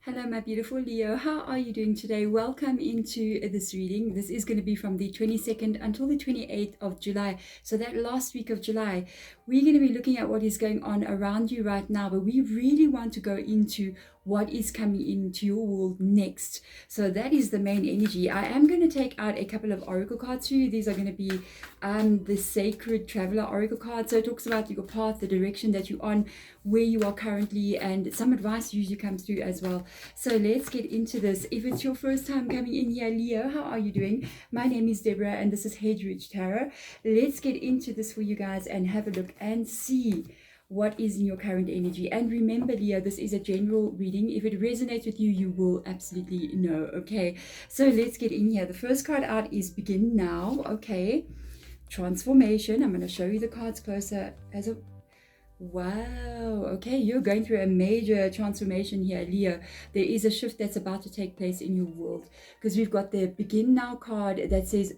Hello, my beautiful Leo. How are you doing today? Welcome into this reading. This is going to be from the 22nd until the 28th of July. So that last week of July, we're going to be looking at what is going on around you right now, but we really want to go into what is coming into your world next. So that is the main energy. I am going to take out a couple of oracle cards for you. These are going to be the Sacred Traveler oracle card. So it talks about your path, the direction that you're on, where you are currently, and some advice usually comes through as well. So let's get into this. If it's your first time coming in here, Leo, how are you doing? My name is Deborah and this is Hedgeridge Tarot. Let's get into this for you guys and have a look and see what is in your current energy. And remember, Leo, this is a general reading. If it resonates with you, you will absolutely know. Okay, so let's get in here. The first card out is Begin Now. Okay, Transformation. I'm going to show you the cards closer as a wow. Okay, you're going through a major transformation here, Leo. There is a shift that's about to take place in your world, because we've got the Begin Now card that says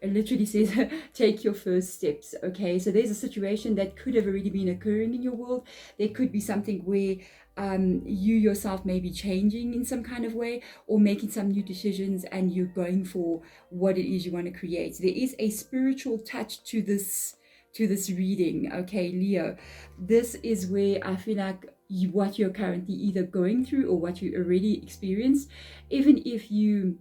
it literally says take your first steps. Okay, so there's a situation that could have already been occurring in your world. There could be something where you yourself may be changing in some kind of way, or making some new decisions, and you're going for what it is you want to create. There is a spiritual touch to this reading. Okay, Leo, this is where I feel like what you're currently either going through or what you already experienced, even if you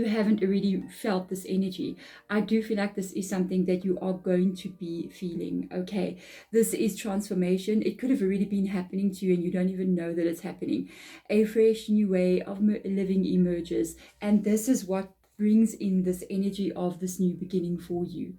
haven't already felt this energy, I do feel like this is something that you are going to be feeling. Okay, this is transformation. It could have already been happening to you and you don't even know that it's happening. A fresh new way of living emerges, and this is what brings in this energy of this new beginning for you.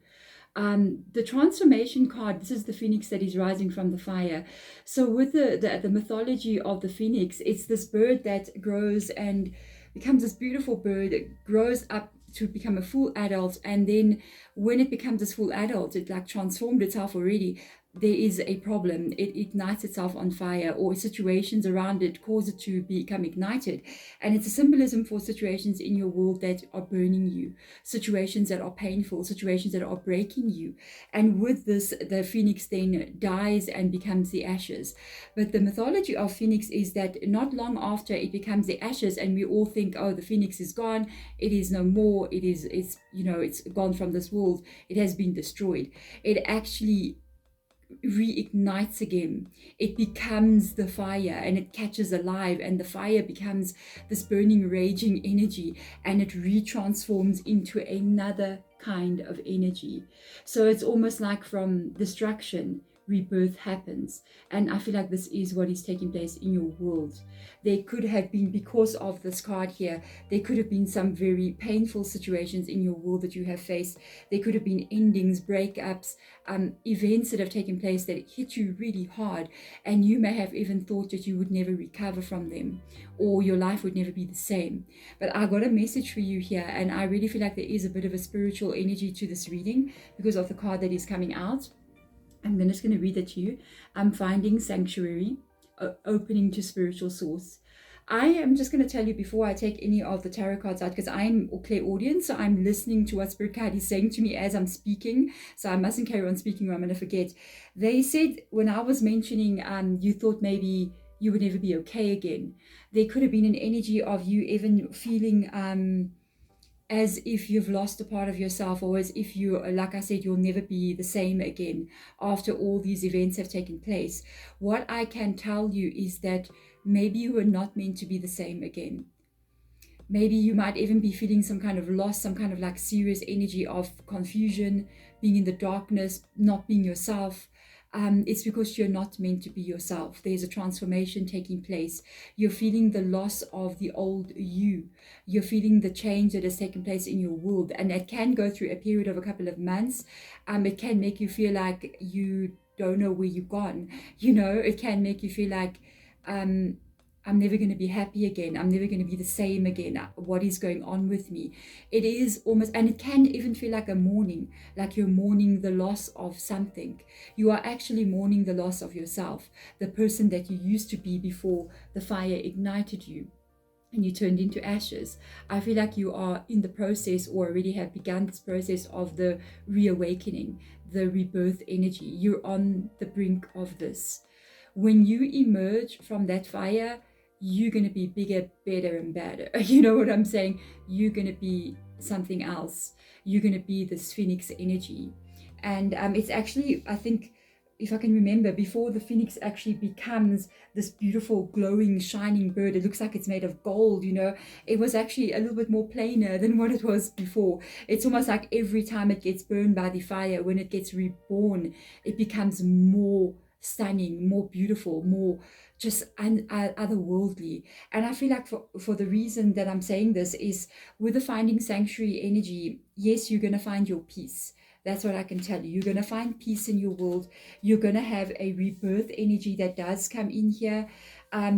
The transformation card, this is the phoenix that is rising from the fire. So with the mythology of the phoenix, it's this bird that grows and becomes this beautiful bird. It grows up to become a full adult, and then when it becomes this full adult, it like transformed itself already. There is a problem. It ignites itself on fire, or situations around it cause it to become ignited. And it's a symbolism for situations in your world that are burning you, situations that are painful, situations that are breaking you. And with this, the phoenix then dies and becomes the ashes. But the mythology of phoenix is that not long after it becomes the ashes, and we all think, oh, the phoenix is gone, it is no more, it's gone from this world, it has been destroyed. It actually reignites again. It becomes the fire, and it catches alive, and the fire becomes this burning, raging energy, and it retransforms into another kind of energy. So it's almost like from destruction, rebirth happens. And I feel like this is what is taking place in your world. There could have been, because of this card here, there could have been some very painful situations in your world that you have faced. There could have been endings, breakups, events that have taken place that hit you really hard, and you may have even thought that you would never recover from them, or your life would never be the same. But I got a message for you here, and I really feel like there is a bit of a spiritual energy to this reading because of the card that is coming out. I'm just going to read it to you. I'm finding sanctuary, opening to spiritual source. I am just going to tell you before I take any of the tarot cards out, because I'm clairaudient, so I'm listening to what Spirit Card is saying to me as I'm speaking. So I mustn't carry on speaking or I'm going to forget. They said when I was mentioning you thought maybe you would never be okay again, there could have been an energy of you even feeling as if you've lost a part of yourself, or as if you, like I said, you'll never be the same again after all these events have taken place. What I can tell you is that maybe you were not meant to be the same again. Maybe you might even be feeling some kind of loss, some kind of like serious energy of confusion, being in the darkness, not being yourself. It's because you're not meant to be yourself. There's a transformation taking place. You're feeling the loss of the old you. You're feeling the change that has taken place in your world. And that can go through a period of a couple of months. It can make you feel like you don't know where you've gone. It can make you feel like, I'm never going to be happy again. I'm never going to be the same again. What is going on with me? It is almost, and it can even feel like a mourning, like you're mourning the loss of something. You are actually mourning the loss of yourself, the person that you used to be before the fire ignited you and you turned into ashes. I feel like you are in the process, or already have begun this process of the reawakening, the rebirth energy. You're on the brink of this. When you emerge from that fire, you're going to be bigger, better, and better. You know what I'm saying? You're going to be something else. You're going to be this phoenix energy. And it's actually, I think, if I can remember, before the phoenix actually becomes this beautiful, glowing, shining bird, it looks like it's made of gold, you know. It was actually a little bit more plainer than what it was before. It's almost like every time it gets burned by the fire, when it gets reborn, it becomes more stunning, more beautiful, more just otherworldly. And I feel like for the reason that I'm saying this is, with the finding sanctuary energy, yes, you're going to find your peace. That's what I can tell you. You're going to find peace in your world. You're going to have a rebirth energy that does come in here.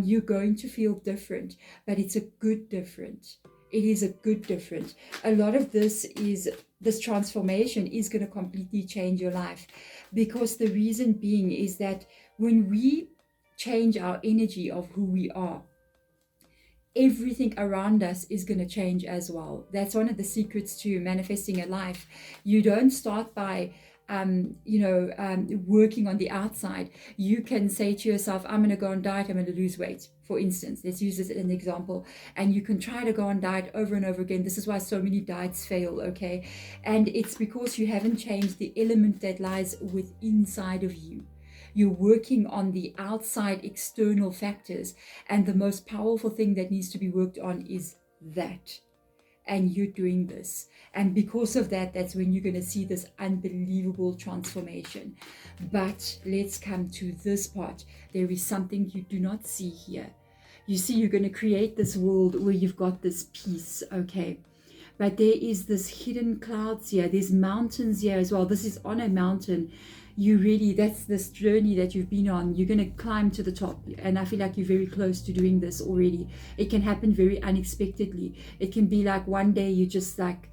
You're going to feel different, but it's a good different. It is a good different. A lot of this transformation is going to completely change your life, because the reason being is that when we change our energy of who we are, everything around us is going to change as well. That's one of the secrets to manifesting a life. You don't start by working on the outside. You can say to yourself, I'm going to go on diet, I'm going to lose weight, for instance. Let's use this as an example. And you can try to go on diet over and over again. This is why so many diets fail, okay? And it's because you haven't changed the element that lies within inside of you. You're working on the outside external factors, and the most powerful thing that needs to be worked on is that. And you're doing this, and because of that, that's when you're going to see this unbelievable transformation. But let's come to this part. There is something you do not see here. You see, you're going to create this world where you've got this peace, okay? But there is this hidden clouds here. There's mountains here as well. This is on a mountain. That's this journey that you've been on. You're going to climb to the top, and I feel like you're very close to doing this already. It can happen very unexpectedly. It can be like one day you just like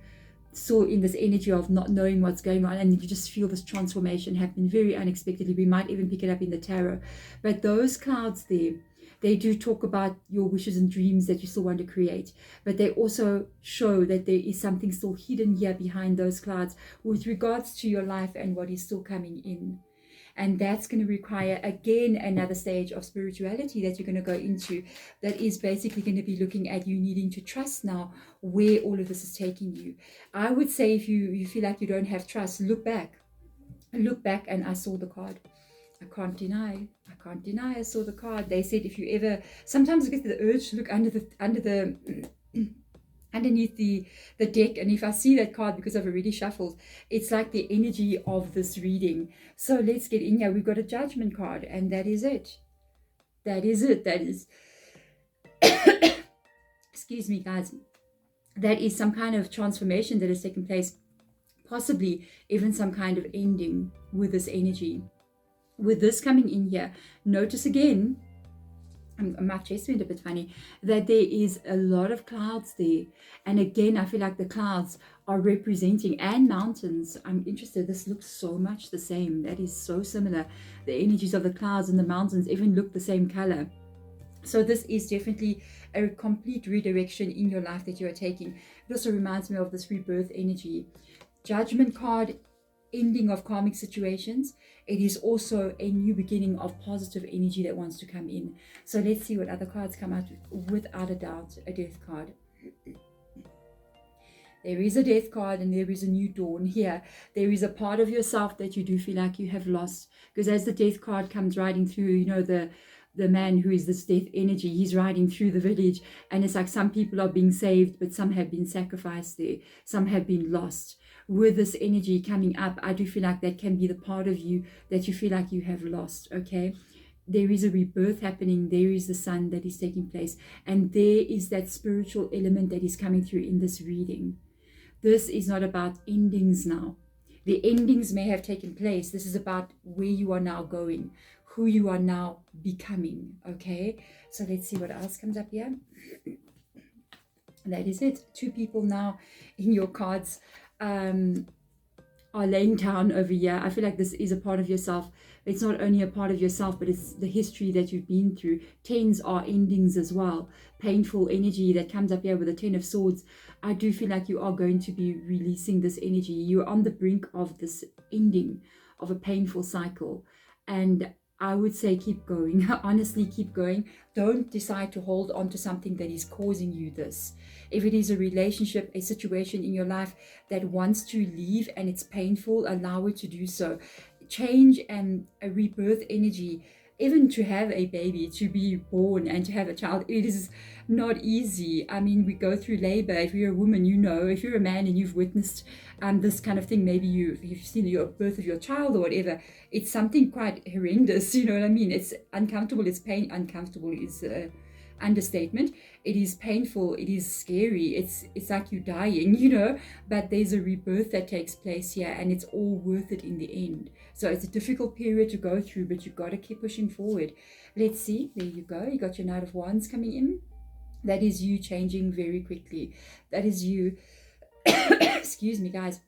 so in this energy of not knowing what's going on, and you just feel this transformation happen very unexpectedly. We might even pick it up in the tarot. But those clouds there, they do talk about your wishes and dreams that you still want to create, but they also show that there is something still hidden here behind those clouds with regards to your life and what is still coming in. And that's going to require, again, another stage of spirituality that you're going to go into, that is basically going to be looking at you needing to trust now where all of this is taking you. I would say, if you feel like you don't have trust, look back. And I saw the card. I can't deny I saw the card. They said, if you ever, sometimes I get the urge to look underneath the deck, and if I see that card, because I've already shuffled, it's like the energy of this reading. So let's get in here. We've got a judgment card, and that is it. That is excuse me, guys. That is some kind of transformation that has taken place, possibly even some kind of ending with this energy. With this coming in here, notice again, my chest went a bit funny, that there is a lot of clouds there. And again, I feel like the clouds are representing, and mountains. I'm interested. This looks so much the same. That is so similar. The energies of the clouds and the mountains even look the same color. So this is definitely a complete redirection in your life that you are taking. It also reminds me of this rebirth energy. Judgment card, ending of karmic situations. It is also a new beginning of positive energy that wants to come in. So let's see what other cards come out. Without a doubt, a death card. There is a death card, and there is a new dawn here. There is a part of yourself that you do feel like you have lost, because as the death card comes riding through, you know, the man who is this death energy, he's riding through the village, and it's like some people are being saved, but some have been sacrificed there, some have been lost. With this energy coming up, I do feel like that can be the part of you that you feel like you have lost, okay? There is a rebirth happening. There is the sun that is taking place, and there is that spiritual element that is coming through in this reading. This is not about endings now. The endings may have taken place. This is about where you are now going, who you are now becoming, okay? So let's see what else comes up here. That is it. Two people now in your cards are laying down over here. I feel like this is a part of yourself. It's not only a part of yourself, but it's the history that you've been through. Tens are endings as well. Painful energy that comes up here with the 10 of swords. I do feel like you are going to be releasing this energy. You're on the brink of this ending of a painful cycle. And I would say keep going. Honestly, keep going. Don't decide to hold on to something that is causing you this. If it is a relationship, a situation in your life that wants to leave and it's painful, allow it to do so. Change and a rebirth energy, even to have a baby, to be born and to have a child, it is not easy. I mean, we go through labor. If you're a woman, you know. If you're a man and you've witnessed this kind of thing, maybe you've seen your birth of your child or whatever, it's something quite horrendous, you know what I mean? It's uncomfortable, it's pain. Uncomfortable is understatement. It is painful, it is scary, it's like you're dying, you know, but there's a rebirth that takes place here, and it's all worth it in the end. So it's a difficult period to go through, but you've got to keep pushing forward. Let's see, there you go, you got your Knight of Wands coming in. That is you changing very quickly. That is you excuse me guys,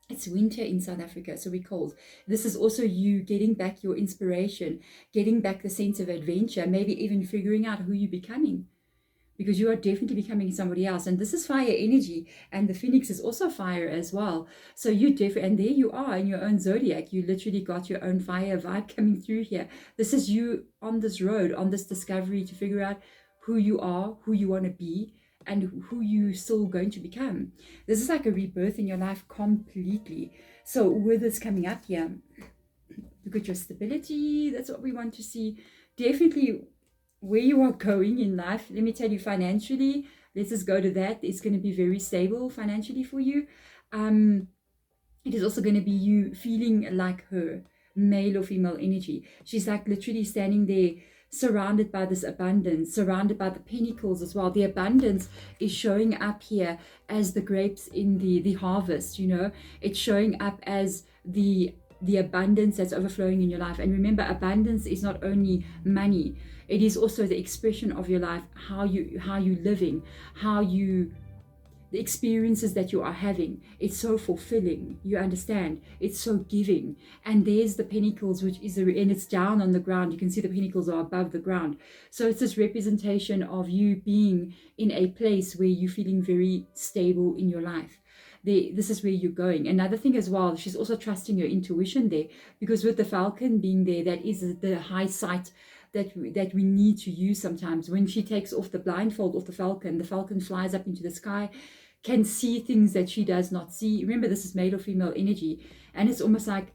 it's winter in South Africa, so we're cold. This is also you getting back your inspiration, getting back the sense of adventure, maybe even figuring out who you're becoming, because you are definitely becoming somebody else. And this is fire energy, and the Phoenix is also fire as well. So you and there you are in your own zodiac. You literally got your own fire vibe coming through here. This is you on this road, on this discovery to figure out who you are, who you want to be, and who you still going to become. This is like a rebirth in your life completely. So with this coming up here, look at your stability. That's what we want to see. Definitely where you are going in life. Let me tell you, financially, let's just go to that. It's going to be very stable financially for you. It is also going to be you feeling like her, male or female energy. She's like literally standing there, surrounded by this abundance, surrounded by the pentacles as well. The abundance is showing up here as the grapes in the harvest, you know. It's showing up as the abundance that's overflowing in your life. And remember, abundance is not only money, it is also the expression of your life, how you living, the experiences that you are having. It's so fulfilling, you understand, it's so giving. And there's the pentacles, which is and it's down on the ground. You can see the pentacles are above the ground. So it's this representation of you being in a place where you're feeling very stable in your life. This is where you're going. Another thing as well, she's also trusting your intuition there, because with the Falcon being there, that is the high sight that we need to use sometimes. When she takes off the blindfold off the Falcon flies up into the sky, can see things that she does not see. Remember, this is male or female energy, and it's almost like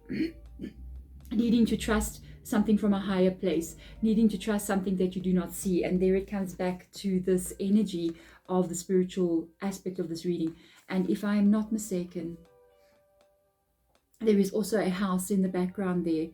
needing to trust something from a higher place, needing to trust something that you do not see. And there it comes back to this energy of the spiritual aspect of this reading. And if I am not mistaken, there is also a house in the background there.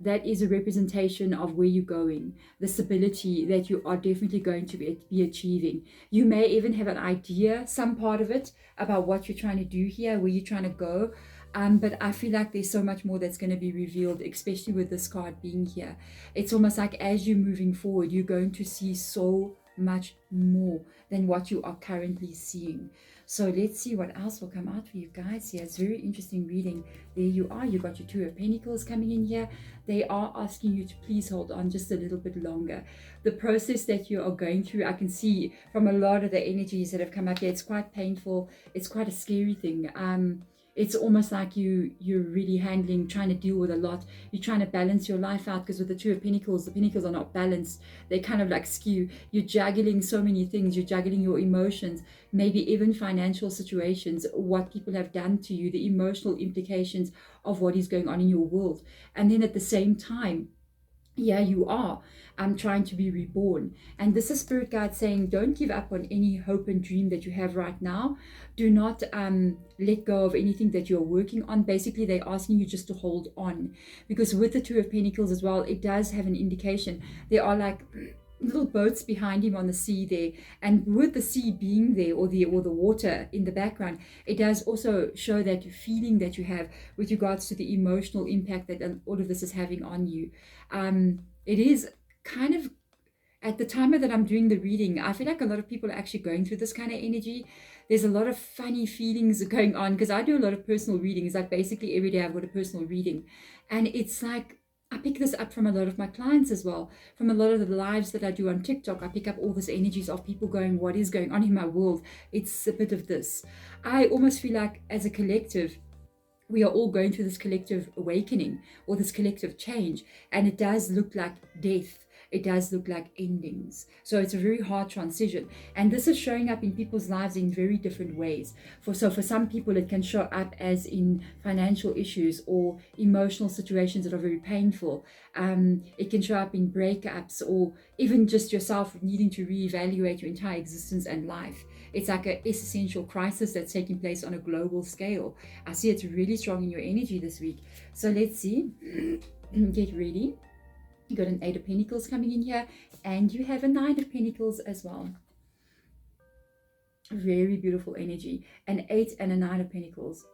That is a representation of where you're going, the stability that you are definitely going to be achieving. You may even have an idea, some part of it, about what you're trying to do here, where you're trying to go. But I feel like there's so much more that's going to be revealed, especially with this card being here. It's almost like as you're moving forward, you're going to see so much more than what you are currently seeing. So let's see what else will come out for you guys here. It's very interesting reading. There you are. You got your Two of Pentacles coming in here. They are asking you to please hold on just a little bit longer. The process that you are going through, I can see from a lot of the energies that have come up here, it's quite painful. It's quite a scary thing. It's almost like you're really trying to deal with a lot. You're trying to balance your life out, because with the Two of Pentacles, the Pentacles are not balanced. They kind of like skew. You're juggling so many things. You're juggling your emotions, maybe even financial situations, what people have done to you, the emotional implications of what is going on in your world. And then at the same time, yeah, you are trying to be reborn. And this is Spirit Guide saying, don't give up on any hope and dream that you have right now. Do not let go of anything that you're working on. Basically, they're asking you just to hold on, because with the Two of Pentacles as well, it does have an indication. There are like little boats behind him on the sea there, and with the sea being there, or the water in the background, it does also show that feeling that you have with regards to the emotional impact that all of this is having on you. It is kind of, at the time that I'm doing the reading, I feel like a lot of people are actually going through this kind of energy. There's a lot of funny feelings going on, because I do a lot of personal readings. Like basically every day I've got a personal reading, and it's like I pick this up from a lot of my clients as well, from a lot of the lives that I do on TikTok. I pick up all this energies of people going, what is going on in my world? It's a bit of this. I almost feel like as a collective, we are all going through this collective awakening or this collective change, and it does look like death. It does look like endings. So it's a very hard transition, and this is showing up in people's lives in very different ways. For some people, it can show up as in financial issues or emotional situations that are very painful. It can show up in breakups, or even just yourself needing to reevaluate your entire existence and life. It's like an existential crisis that's taking place on a global scale. I see it's really strong in your energy this week. So let's see. Get ready. You got an 8 of Pentacles coming in here, and you have a 9 of Pentacles as well. Very beautiful energy. An 8 and a 9 of Pentacles.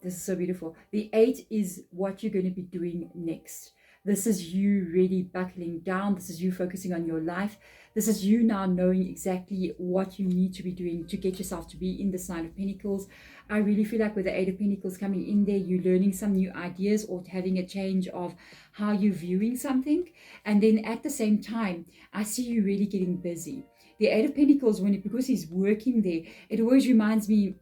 This is so beautiful. The 8 is what you're going to be doing next. This is you really buckling down. This is you focusing on your life. This is you now knowing exactly what you need to be doing to get yourself to be in this 9 of Pentacles. I really feel like with the 8 of Pentacles coming in there, you're learning some new ideas or having a change of how you're viewing something. And then at the same time, I see you really getting busy. The 8 of Pentacles, because he's working there, it always reminds me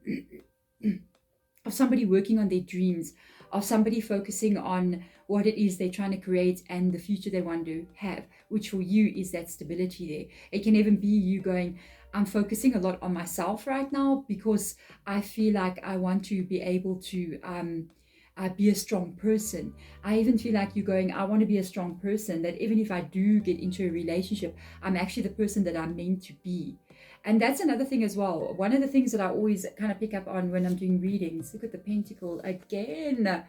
of somebody working on their dreams, of somebody focusing on what it is they're trying to create and the future they want to have, which for you is that stability there. It can even be you going, I'm focusing a lot on myself right now because I feel like I want to be able to be a strong person. I even feel like you're going, I want to be a strong person, that even if I do get into a relationship, I'm actually the person that I'm meant to be. And that's another thing as well. One of the things that I always kind of pick up on when I'm doing readings, look at the Pentacle again.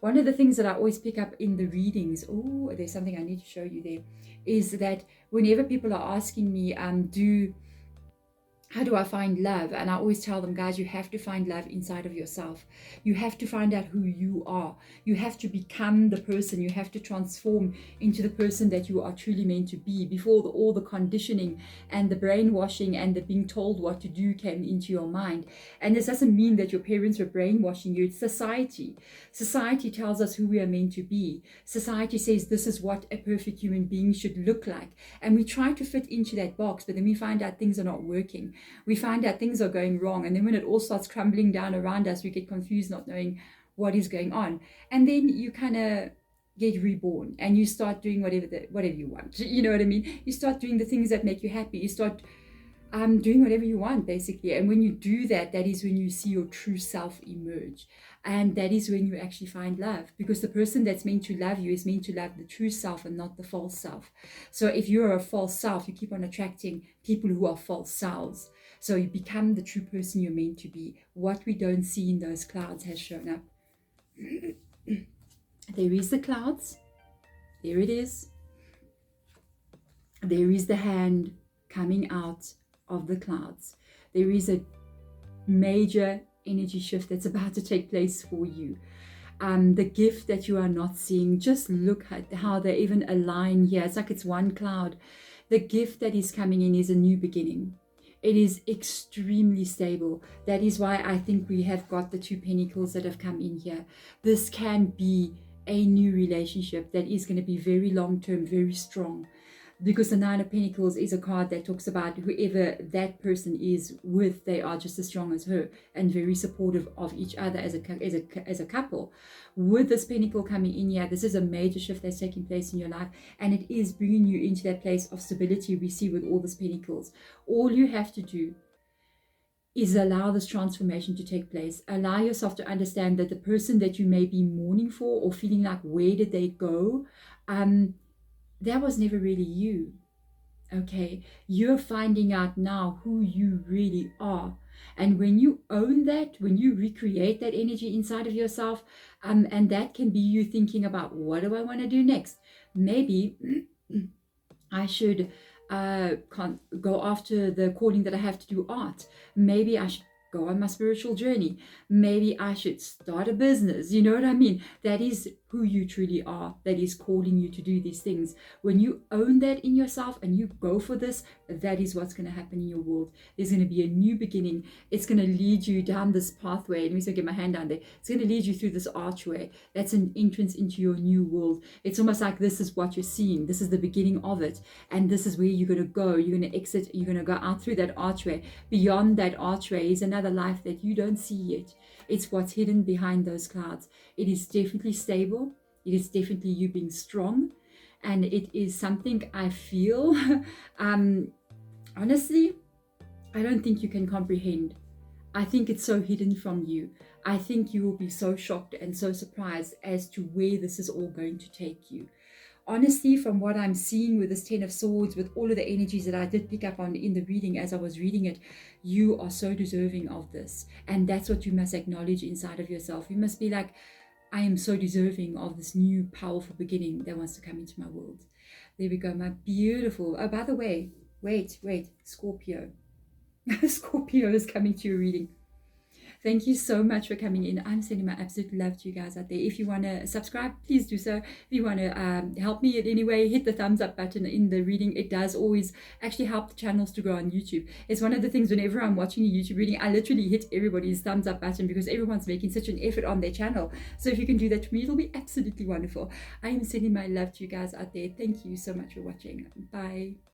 One of the things that I always pick up in the readings, oh, there's something I need to show you there, is that whenever people are asking me, how do I find love? And I always tell them, guys, you have to find love inside of yourself. You have to find out who you are. You have to become the person. You have to transform into the person that you are truly meant to be before all the conditioning and the brainwashing and the being told what to do came into your mind. And this doesn't mean that your parents were brainwashing you. It's society. Society tells us who we are meant to be. Society says this is what a perfect human being should look like. And we try to fit into that box, but then we find out things are not working. We find out things are going wrong, and then when it all starts crumbling down around us, we get confused, not knowing what is going on. And then you kind of get reborn and you start doing whatever you want. You know what I mean? You start doing the things that make you happy. You start doing whatever you want, basically. And when you do that, that is when you see your true self emerge. And that is when you actually find love, because the person that's meant to love you is meant to love the true self and not the false self. So if you're a false self, you keep on attracting people who are false selves. So you become the true person you're meant to be. What we don't see in those clouds has shown up. There is the clouds. There it is. There is the hand coming out of the clouds. There is a major energy shift that's about to take place for you. The gift that you are not seeing, just look at how they even align here. It's like it's one cloud. The gift that is coming in is a new beginning. It is extremely stable. That is why I think we have got the 2 pentacles that have come in here. This can be a new relationship that is going to be very long-term, very strong. Because the 9 of Pentacles is a card that talks about whoever that person is with, they are just as strong as her and very supportive of each other as a couple. With this Pentacle coming in here, this is a major shift that's taking place in your life, and it is bringing you into that place of stability we see with all these Pentacles. All you have to do is allow this transformation to take place. Allow yourself to understand that the person that you may be mourning for or feeling like, where did they go? That was never really you. Okay, you're finding out now who you really are. And when you own that, when you recreate that energy inside of yourself, and that can be you thinking about, what do I want to do next? Maybe I should go after the calling that I have to do art. Maybe I should go on my spiritual journey. Maybe I should start a business. You know what I mean? That is who you truly are that is calling you to do these things. When you own that in yourself and you go for this, that is what's going to happen in your world. There's going to be a new beginning. It's going to lead you down this pathway. Let me get my hand down there. It's going to lead you through this archway. That's an entrance into your new world. It's almost like this is what you're seeing. This is the beginning of it. And this is where you're going to go. You're going to exit. You're going to go out through that archway. Beyond that archway is another life that you don't see yet. It's what's hidden behind those clouds. It is definitely stable. It is definitely you being strong. And it is something I feel, honestly, I don't think you can comprehend. I think it's so hidden from you. I think you will be so shocked and so surprised as to where this is all going to take you. Honestly, from what I'm seeing with this 10 of Swords, with all of the energies that I did pick up on in the reading as I was reading it, you are so deserving of this. And that's what you must acknowledge inside of yourself. You must be like, I am so deserving of this new powerful beginning that wants to come into my world. There we go, my beautiful. Oh, by the way, wait, Scorpio. Scorpio is coming to your reading. Thank you so much for coming in. I'm sending my absolute love to you guys out there. If you want to subscribe, please do so. If you want to help me in any way, hit the thumbs up button in the reading. It does always actually help the channels to grow on YouTube. It's one of the things whenever I'm watching a YouTube reading, I literally hit everybody's thumbs up button because everyone's making such an effort on their channel. So if you can do that for me, it'll be absolutely wonderful. I am sending my love to you guys out there. Thank you so much for watching. Bye.